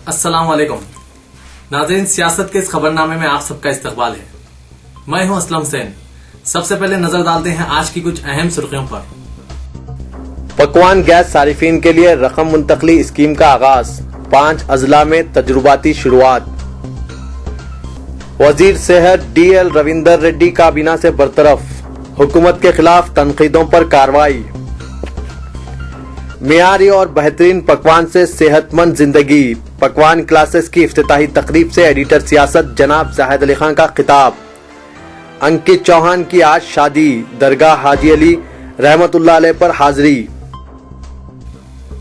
अस्सलाम वालेकुम नाज़रीन, सियासत के इस खबरनामे में आप सबका इस्तकबाल है। मैं हूं असलम हुसैन। सबसे पहले नजर डालते हैं आज की कुछ अहम सुर्खियों पर। पकवान गैस सारिफीन के लिए रकम मुंतकली स्कीम का आगाज, 5 अजला में तजुर्बाती शुरुआत। वजीर सेहत DL रविंदर रेड्डी काबीना से बरतरफ, हुकूमत के खिलाफ तनकीदों पर कार्रवाई। मियारी और बेहतरीन पकवान से सेहतमंद जिंदगी, पकवान क्लासेस की इफ्तिताही तकरीब से एडिटर सियासत जनाब जाहिद अली खान का खिताब। अंकित चौहान की आज शादी, दरगाह हाजी अली रहमतुल्लाह अलैह पर हाजिरी।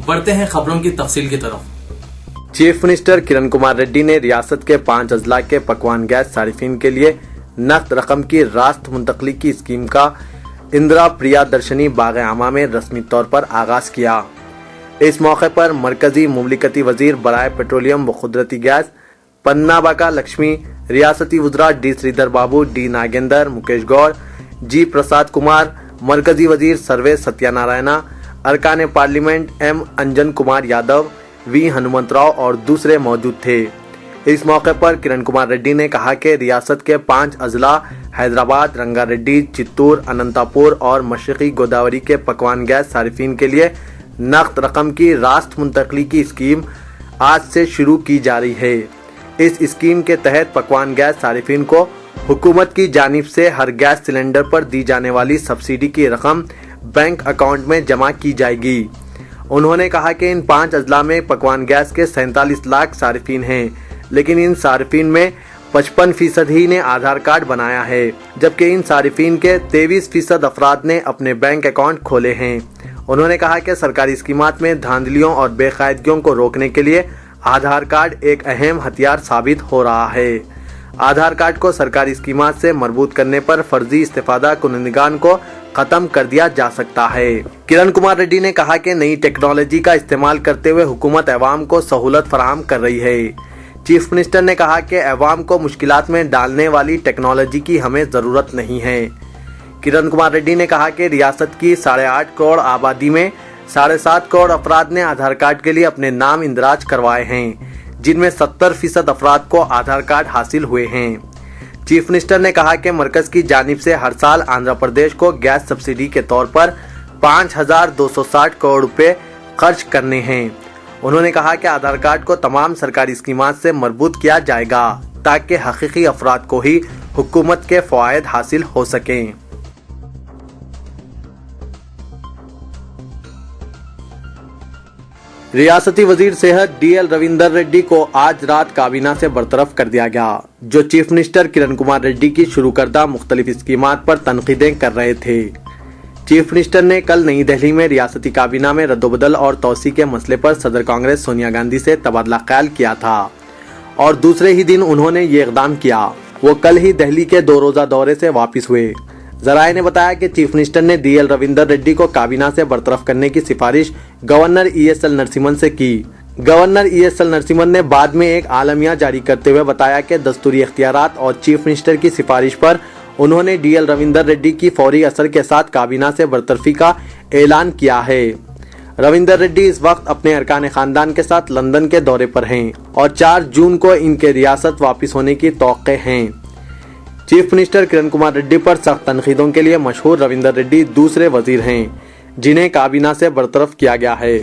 बढ़ते हैं खबरों की तफसील की तरफ। चीफ मिनिस्टर किरण कुमार रेड्डी ने रियासत के 5 अजला के पकवान गैस सारिफीन के लिए नकद रकम की रास्त मुंतकली की स्कीम का इंदिरा प्रिया दर्शनी बाग आमा में रस्मी तौर पर आगाज किया। इस मौके पर मरकजी मुमलिकती वजीर बराए पेट्रोलियम व कुदरती गैस पन्ना बाका लक्ष्मी, रियासती वज़रा D श्रीधर बाबू, D नागेंद्र, मुकेश गौर, G प्रसाद कुमार, मरकजी वजीर सर्वेश सत्यानारायणा, अरकान पार्लियामेंट M अंजन कुमार यादव, V हनुमंतराव और दूसरे मौजूद थे। इस मौके पर किरण कुमार रेड्डी ने कहा कि रियासत के 5 अजला हैदराबाद, रंगारेड्डी, चित्तूर, अनंतपुर और मशरकी गोदावरी के पकवान गैस सारिफीन के लिए नकद रकम की रास्त मुंतकली की स्कीम आज से शुरू की जा रही है। इस स्कीम के तहत पकवान गैस सारिफीन को हुकूमत की जानिब से हर गैस सिलेंडर पर दी जाने वाली सब्सिडी की रकम बैंक अकाउंट में जमा की जाएगी। उन्होंने कहा कि इन 5 अजला में पकवान गैस के 47 लाख सारिफीन हैं, लेकिन इन सारिफीन में 55% ही ने आधार कार्ड बनाया है, जबकि इन सारिफीन के 23% अफराद ने अपने बैंक अकाउंट खोले हैं। उन्होंने कहा कि सरकारी स्कीमात में धांधलियों और बेकायदगियों को रोकने के लिए आधार कार्ड एक अहम हथियार साबित हो रहा है। आधार कार्ड को सरकारी स्कीमात से मरबूत करने पर फर्जी इस्तेफादा कुनंदगान को खत्म कर दिया जा सकता है। किरण कुमार रेड्डी ने कहा कि नई टेक्नोलॉजी का इस्तेमाल करते हुए हुकूमत अवाम को सहूलत फराहम कर रही है। चीफ मिनिस्टर ने कहा कि अवाम को मुश्किलात में डालने वाली टेक्नोलॉजी की हमें जरूरत नहीं है। किरण कुमार रेड्डी ने कहा कि रियासत की 8.5 करोड़ आबादी में 7.5 करोड़ अफराद ने आधार कार्ड के लिए अपने नाम इंदराज करवाए हैं, जिनमें 70% अफराद को आधार कार्ड हासिल हुए हैं। चीफ मिनिस्टर ने कहा कि मरकज की जानिब से हर साल आंध्र प्रदेश को गैस सब्सिडी के तौर पर 5,260 करोड़ रुपए खर्च करने हैं। उन्होंने कहा कि आधार कार्ड को तमाम सरकारी स्कीमात से मरबूत किया जाएगा ताकि हकीकी अफराद को ही हुकूमत के फ़वाइद हासिल हो सकें। रियासती वजीर सेहत DL रविंदर रेड्डी को आज रात काबीना से बरतरफ कर दिया गया, जो चीफ मिनिस्टर किरण कुमार रेड्डी की शुरू करदा मुख्तलिफ स्कीमात पर तनकीदें कर रहे थे। चीफ मिनिस्टर ने कल नई दिल्ली में रियासती काबीना में रद्दोबदल और तोसी के मसले पर सदर कांग्रेस सोनिया गांधी से तबादला ख्याल किया था और दूसरे ही दिन उन्होंने ये इक़दाम किया। वो कल ही दिल्ली के 2 रोज़ा दौरे से वापस हुए। जराये ने बताया कि चीफ मिनिस्टर ने DL रविंदर रेड्डी को काबीना से बरतरफ करने की सिफारिश गवर्नर ESL नरसिम्हन से की। गवर्नर ESL नरसिम्हन ने बाद में एक आलमिया जारी करते हुए बताया कि दस्तूरी इख्तियारात और चीफ मिनिस्टर की सिफारिश पर उन्होंने DL रविंदर रेड्डी की फौरी असर के साथ काबीना से बरतरफी का ऐलान किया है। रविंदर रेड्डी इस वक्त अपने अरकान खानदान के साथ लंदन के दौरे पर हैं और 4 जून को इनके रियासत वापस होने की तौक़े हैं। चीफ मिनिस्टर किरण कुमार रेड्डी पर सख्त तनकीदों के लिए मशहूर रविंदर रेड्डी दूसरे वजीर हैं, जिन्हें काबीना से बरतरफ किया गया है।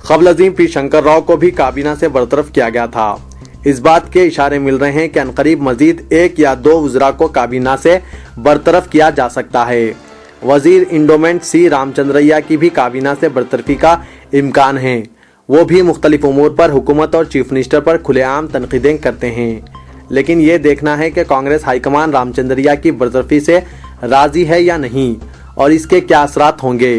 क़ब्ल अज़ीम P शंकर राव को भी काबीना से बरतरफ किया गया था। इस बात के इशारे मिल रहे हैं कि अनकरीब मजीद 1 या 2 वज़रा को काबीना से बरतरफ किया जा सकता है। वजीर इंडोमेंट C रामचंद्रैया की भी काबीना से बरतरफी का इम्कान है। वो भी मुख्तलिफ उमूर पर हुकूमत और चीफ मिनिस्टर पर खुलेआम तनकीदें करते हैं, लेकिन ये देखना है कि कांग्रेस हाईकमान रामचंद्रैया की बरतरफी से राजी है या नहीं और इसके क्या असरात होंगे।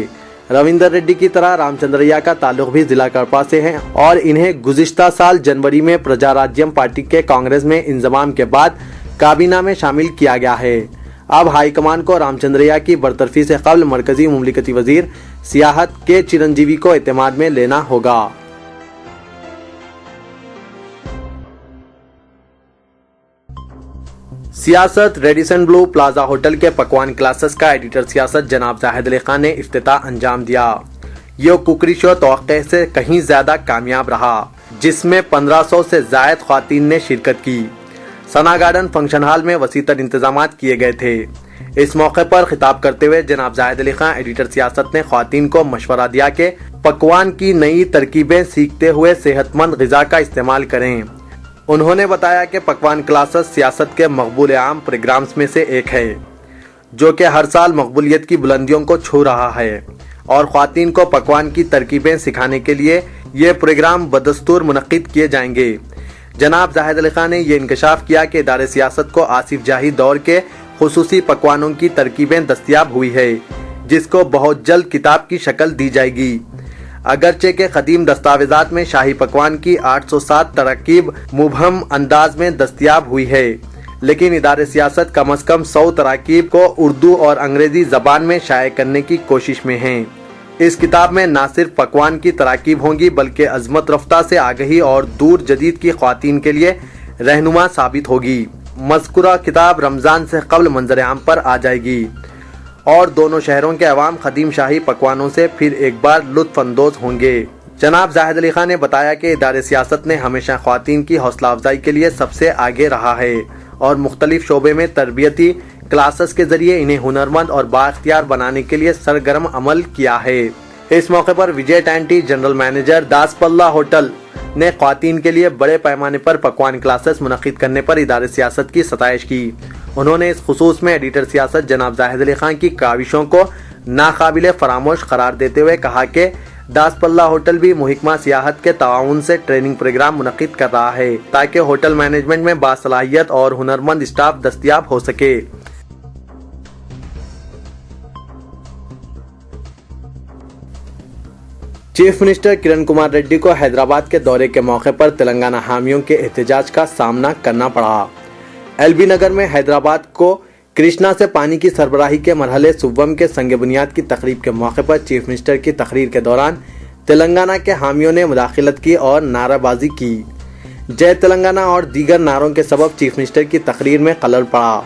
रविंदर रेड्डी की तरह रामचंद्रैया का ताल्लुक भी जिला कड़पा से है और इन्हें गुज़िश्ता साल जनवरी में प्रजा राज्यम पार्टी के कांग्रेस में इंजमाम के बाद काबीना में शामिल किया गया है। अब हाईकमान को रामचंद्रैया की बरतरफी से कबल मरकजी मुमलिकती वजीर सियाहत के चिरंजीवी को एतमाद में लेना होगा। सियासत रेडिसन ब्लू प्लाजा होटल के पकवान क्लासेस का एडिटर सियासत जनाब जाहिद अली खान ने इफ्तिताह अंजाम दिया। ये कुकरी शो तवक्के से कहीं ज्यादा कामयाब रहा। جس میں 1500 سے زائد خواتین نے شرکت کی۔ ثنا گارڈن فنکشن ہال میں وسیع تر انتظامات کیے گئے تھے۔ اس موقع پر خطاب کرتے ہوئے جناب زاہد علی خان ایڈیٹر سیاست نے خواتین کو مشورہ دیا کہ پکوان کی نئی ترکیبیں سیکھتے ہوئے صحت مند غذا کا استعمال کریں۔ انہوں نے بتایا کہ پکوان کلاسز سیاست کے مقبول عام پروگرامز میں سے ایک ہے جو کہ ہر سال مقبولیت کی بلندیوں کو چھو رہا ہے اور خواتین کو پکوان کی ترکیبیں سکھانے کے لیے یہ پروگرام بدستور منعقد کیے جائیں گے۔ جناب زاہد علی خان نے یہ انکشاف کیا کہ ادارے سیاست کو آصف جاہی دور کے خصوصی پکوانوں کی ترکیبیں دستیاب ہوئی ہے جس کو بہت جلد کتاب کی شکل دی جائے گی۔ اگرچہ کہ قدیم دستاویزات میں شاہی پکوان کی 807 تراکیب مبہم انداز میں دستیاب ہوئی ہے، لیکن ادارے سیاست کم از کم 100 تراکیب کو اردو اور انگریزی زبان میں شائع کرنے کی کوشش میں ہیں۔ اس کتاب میں نہ صرف پکوان کی تراکیب ہوں گی بلکہ عظمت رفتہ سے آگہی اور دور جدید کی خواتین کے لیے رہنما ثابت ہوگی۔ مذکورہ کتاب رمضان سے قبل منظر عام پر آ جائے گی اور دونوں شہروں کے عوام قدیم شاہی پکوانوں سے پھر ایک بار لطف اندوز ہوں گے۔ جناب زاہد علی خان نے بتایا کہ ادارے سیاست نے ہمیشہ خواتین کی حوصلہ افزائی کے لیے سب سے آگے رہا ہے اور مختلف شعبے میں تربیتی کلاسز کے ذریعے انہیں ہنرمند اور بااختیار بنانے کے لیے سرگرم عمل کیا ہے۔ اس موقع پر Vijay Tanti general manager Daspalla hotel نے خواتین کے لیے بڑے پیمانے پر پکوان کلاسز منعقد کرنے پر ادارے سیاست کی ستائش کی۔ انہوں نے اس خصوص میں ایڈیٹر سیاست جناب زاہد علی خان کی کاوشوں کو ناقابل فراموش قرار دیتے ہوئے کہا کہ داس پلہ ہوٹل بھی محکمہ سیاحت کے تعاون سے ٹریننگ پروگرام منعقد کر رہا ہے تاکہ ہوٹل مینجمنٹ میں باصلاحیت اور ہنرمند اسٹاف دستیاب ہو سکے۔ چیف منسٹر کرن کمار ریڈی کو حیدرآباد کے دورے کے موقع پر تلنگانہ حامیوں کے احتجاج کا سامنا کرنا پڑا۔ ایل بی نگر میں حیدرآباد کو کرشنا سے پانی کی سربراہی کے مرحلے سوم کے سنگ بنیاد کی تقریب کے موقع پر چیف منسٹر کی تقریر کے دوران تلنگانہ کے حامیوں نے مداخلت کی اور نعرہ بازی کی۔ جے تلنگانہ اور دیگر نعروں کے سبب چیف منسٹر کی تقریر میں خلل پڑا۔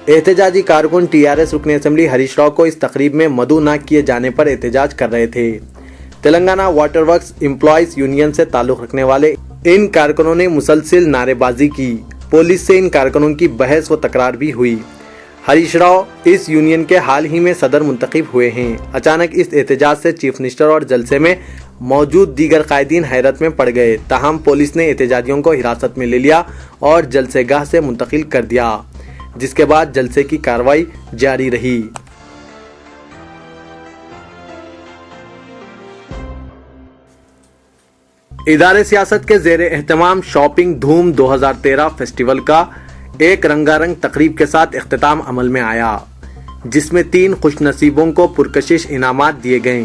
احتجاجی کارکن ٹی آر ایس رکن اسمبلی ہریش راؤ کو اس تقریب میں مدعو نہ کیے جانے پر احتجاج کر رہے تھے۔ Telangana water works employees union سے تعلق رکھنے والے ان کارکنوں نے مسلسل نعرے بازی کی۔ پولیس سے ان کارکنوں کی بحث و تکرار بھی ہوئی۔ ہریش راؤ اس یونین کے حال ہی میں صدر منتخب ہوئے ہیں۔ اچانک اس احتجاج سے چیف منسٹر اور جلسے میں موجود دیگر قائدین حیرت میں پڑ گئے، تاہم پولیس نے احتجاجیوں کو حراست میں لے لیا اور جلسے گاہ سے منتقل کر دیا، جس کے بعد جلسے کی کارروائی جاری رہی۔ ادارے سیاست کے زیر اہتمام شاپنگ دھوم 2013 فیسٹیول کا ایک رنگا رنگ تقریب کے ساتھ اختتام عمل میں آیا، جس میں 3 خوش نصیبوں کو پرکشش انعامات دیے گئے۔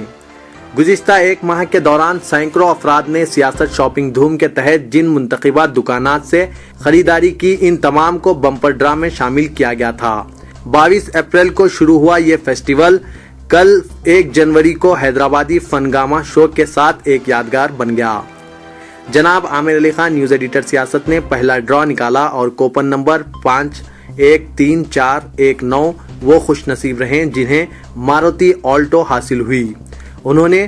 گزشتہ ایک ماہ کے دوران سینکڑوں افراد نے سیاست شاپنگ دھوم کے تحت جن منتخبہ دکانات سے خریداری کی، ان تمام کو بمپر ڈرا میں شامل کیا گیا تھا۔ 22 اپریل کو شروع ہوا یہ فیسٹیول کل 1 جنوری کو حیدرآبادی فنگامہ شو کے ساتھ ایک یادگار بن گیا۔ جناب عامر علی خان نیوز ایڈیٹر سیاست نے پہلا ڈرا نکالا اور کوپن نمبر 513419 وہ خوش نصیب رہے جنہیں ماروتی آلٹو حاصل ہوئی۔ انہوں نے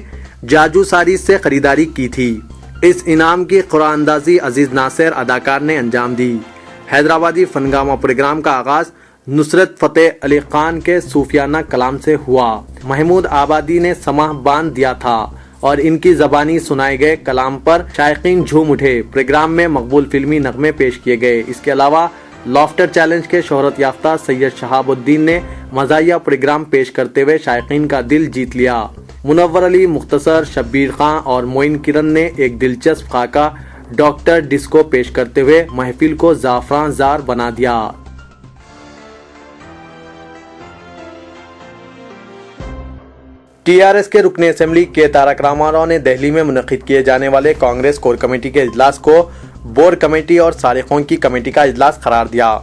جاجو ساریز سے خریداری کی تھی۔ اس انعام کی قرعہ اندازی عزیز ناصر اداکار نے انجام دی۔ حیدرآبادی فنگامہ پروگرام کا آغاز نصرت فتح علی خان کے صوفیانہ کلام سے ہوا۔ محمود آبادی نے سماح باندھ دیا تھا اور ان کی زبانی سنائے گئے کلام پر شائقین جھوم اٹھے۔ پروگرام میں مقبول فلمی نغمے پیش کیے گئے۔ اس کے علاوہ لافٹر چیلنج کے شہرت یافتہ سید شہاب الدین نے مزاحیہ پروگرام پیش کرتے ہوئے شائقین کا دل جیت لیا۔ منور علی مختصر، شبیر خان اور معین کرن نے ایک دلچسپ خاکہ ڈاکٹر ڈسکو پیش کرتے ہوئے محفل کو زعفران زار بنا دیا۔ ٹی آر ایس کے رکن اسمبلی کے تارک راما راؤ نے دہلی میں منعقد کیے جانے والے کانگریس کور کمیٹی کے اجلاس کو بور کمیٹی اور صارفوں کی کمیٹی کا اجلاس قرار دیا۔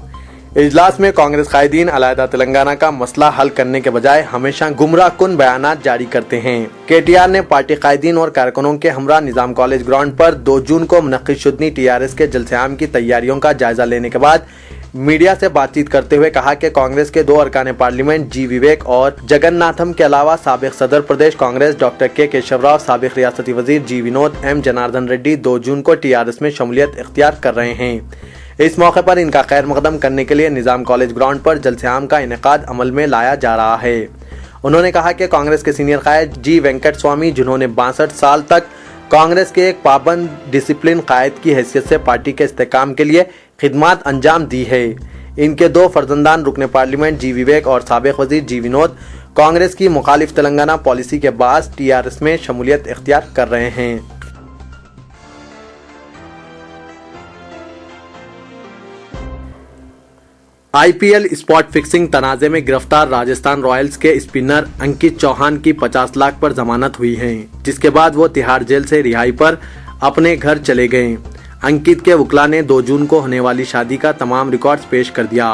اجلاس میں کانگریس قائدین علیحدہ تلنگانہ کا مسئلہ حل کرنے کے بجائے ہمیشہ گمراہ کن بیانات جاری کرتے ہیں۔ کے ٹی آر نے پارٹی قائدین اور کارکنوں کے ہمراہ نظام کالج گراؤنڈ پر 2 جون کو منعقد شدنی ٹی آر ایس کے جلسہ عام کی تیاریوں کا جائزہ لینے کے بعد मीडिया से बातचीत करते हुए कहा कि कांग्रेस के 2 अरकान पार्लियामेंट जी विवेक और जगन्नाथम के अलावा साबिक सदर प्रदेश कांग्रेस डॉक्टर के केशव राव, साबिक रियासती वजीर जी विनोद, एम जनार्दन रेड्डी 2 जून को टीआरएस में शमूलियत इख्तियार कर रहे हैं। इस मौके पर इनका खैर मकदम करने के लिए निजाम कॉलेज ग्राउंड पर जलसे आम का इनेकाद अमल में लाया जा रहा है। उन्होंने कहा कि कांग्रेस के सीनियर कायद जी वेंकट स्वामी, जिन्होंने 62 साल तक कांग्रेस के एक पाबंद डिसिप्लिन कायद की हैसियत से पार्टी के इस्तेकाम के लिए खिदमत अंजाम दी है। इनके 2 फर्जंदान रुकने पार्लियामेंट जी विवेक और साबिक वजीर जी विनोद कांग्रेस की मुखालिफ तेलंगाना पॉलिसी के बाद टीआरएस में शमूलियत इख्तियार कर रहे हैं। आईपीएल स्पॉट फिक्सिंग तनाजे में गिरफ्तार राजस्थान रॉयल्स के स्पिनर अंकित चौहान की 50 लाख पर जमानत हुई है, जिसके बाद वो तिहाड़ जेल से रिहाई पर अपने घर चले गए। अंकित के वकील ने 2 जून को होने वाली शादी का तमाम रिकॉर्ड्स पेश कर दिया।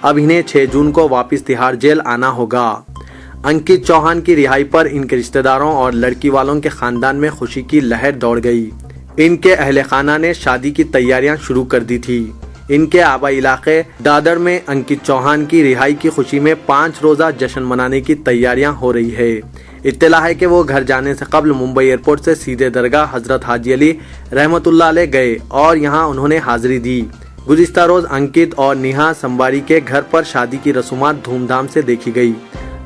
अब इन्हें 6 जून को वापस तिहाड़ जेल आना होगा। अंकित चौहान की रिहाई पर इनके रिश्तेदारों और लड़की वालों के खानदान में खुशी की लहर दौड़ गई। इनके अहले खाना ने शादी की तैयारियां शुरू कर दी थी। इनके आबाई इलाके दादर में अंकित चौहान की रिहाई की खुशी में 5 रोजा जश्न मनाने की तैयारियां हो रही है। इत्तला है कि वो घर जाने से कबल मुंबई एयरपोर्ट से सीधे दरगाह हजरत हाजी अली रहमतुल्लाह अलैह गए और यहां उन्होंने हाजिरी दी। गुज़िश्ता रोज अंकित और नेहा संबारी के घर पर शादी की रसूमात धूमधाम से देखी गई।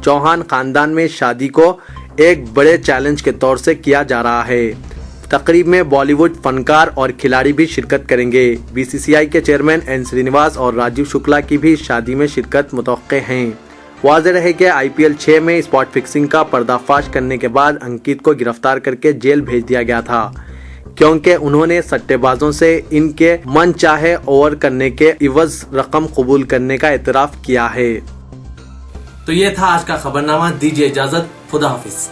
चौहान खानदान में शादी को एक बड़े चैलेंज के तौर से किया जा रहा है। तकरीब में बॉलीवुड फनकार और खिलाड़ी भी शिरकत करेंगे। बीसीसीआई के चेयरमैन एन श्रीनिवास और राजीव शुक्ला की भी शादी में शिरकत मुतवक्के हैं। वाज़ेह रहे कि आईपीएल 6 में स्पॉट फिक्सिंग का पर्दाफाश करने के बाद अंकित को गिरफ्तार करके जेल भेज दिया गया था, क्योंकि उन्होंने सट्टेबाजों से इनके मन चाहे ओवर करने के इवज रकम कबूल करने का एतराफ किया है। तो ये था आज का खबरनामा। दीजिए इजाजत, खुदा हाफिज।